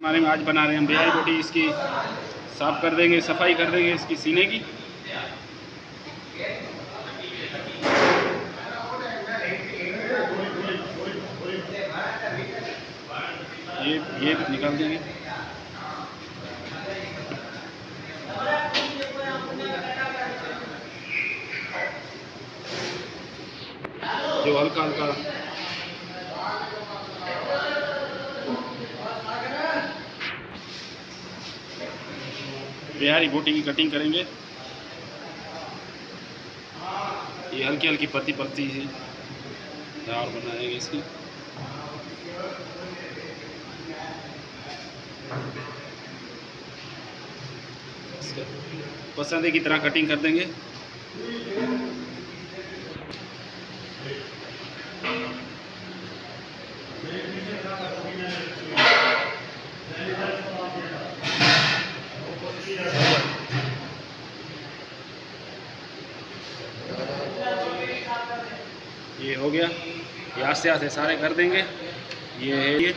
हमारे में आज बना रहे हैं हम बिहारी बोटी। इसकी साफ कर देंगे, सफाई कर देंगे इसकी सीने की। ये निकाल देंगे। जो हल्का हल्का बिहारी बोटी की कटिंग करेंगे। ये हल्की हल्की पत्ती पत्ती से दाल बनाएंगे इसकी। पसंद की तरह कटिंग कर देंगे। ये हो गया। ये आस्ते आस्ते सारे कर देंगे। ये है ये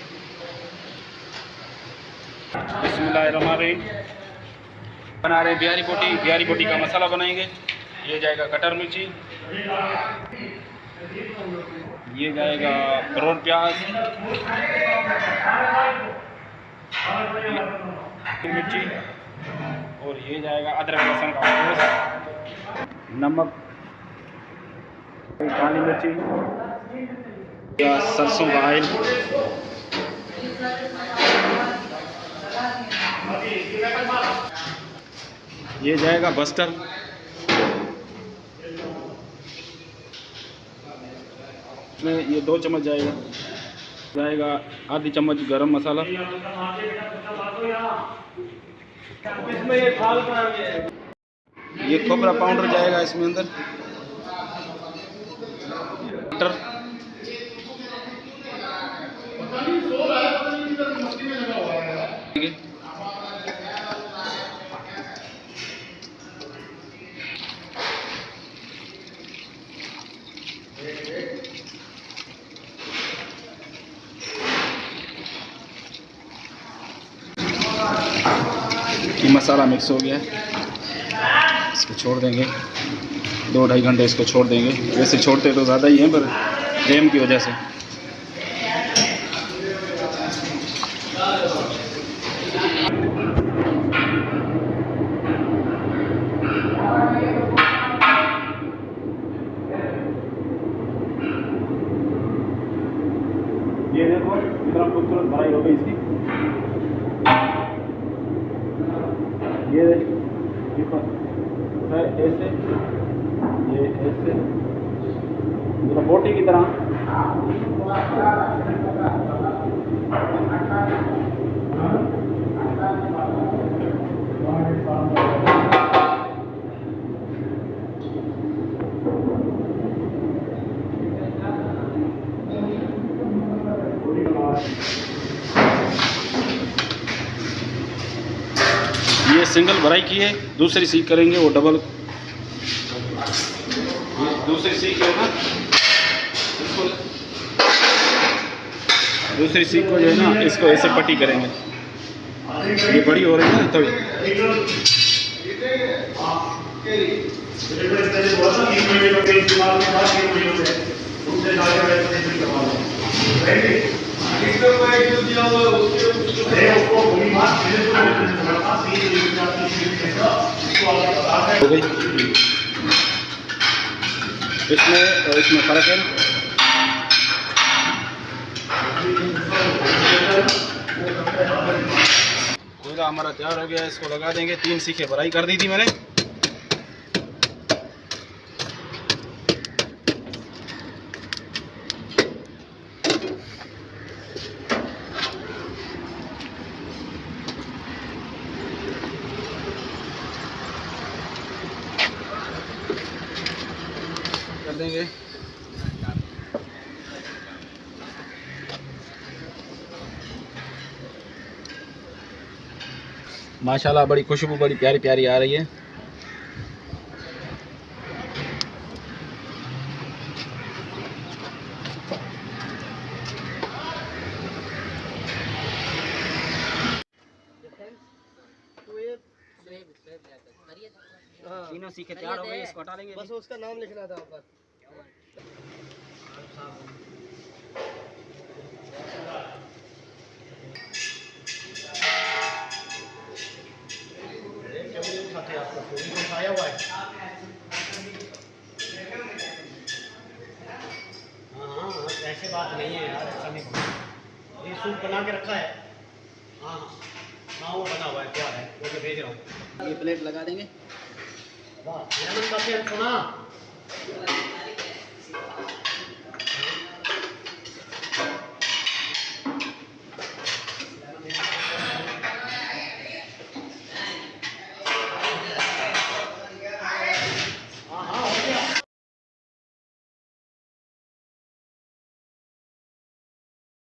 बिस्मिल्लाहिर्रहमानिर्रहीम बना रहे हैं बिहारी बोटी। बिहारी बोटी का मसाला बनाएंगे। ये जाएगा कटर मिर्ची, ये जाएगा ब्राउन प्याज, मिर्ची, और ये जाएगा अदरक लहसुन का पेस्ट, नमक, काली मिर्ची, सरसों का ऑयल, ये जाएगा बस्टर, इसमें ये 2 चम्मच जाएगा आधी चम्मच गरम मसाला, ये खोपरा पाउडर जाएगा इसमें अंदर, बटर, ये मसाला मिक्स हो गया। इसको छोड़ देंगे 2-2.5 घंटे इसको छोड़ देंगे। वैसे छोड़ते तो ज़्यादा ही हैं पर जैम की वजह से। ये देखो कितना खूबसूरत भराई हो गई इसकी। ये है ऐसे, ये ऐसे बोटी की तरह। ये सिंगल भराई की है, दूसरी सीख करेंगे वो डबल। दूसरी सीख है ना, इसको दूसरी सीख को जो है ना इसको ऐसे पट्टी करेंगे। ये बड़ी हो रही है ना थोड़ी। हो गई। इसमें और इसमें फ़र्क है। कोयला हमारा तैयार हो गया है, इसको लगा देंगे। 3 सीखें भराई कर दी थी मैंने। कर देंगे। माशाल्लाह बड़ी खुशबू बड़ी प्यारी प्यारी आ रही है। हाँ। तीनों सीखे तैयार हो गए, इसको हटा लेंगे। बस उसका नाम लिखना था ऊपर। उठाया हुआ है। हाँ, ऐसे बात नहीं है यार, ऐसा नहीं बोलो। ये सूप बना के रखा है। हाँ हाँ, वो बना हुआ है, तैयार है, वो मैं भेज रहा हूँ। ये प्लेट लगा देंगे। वाह, सुना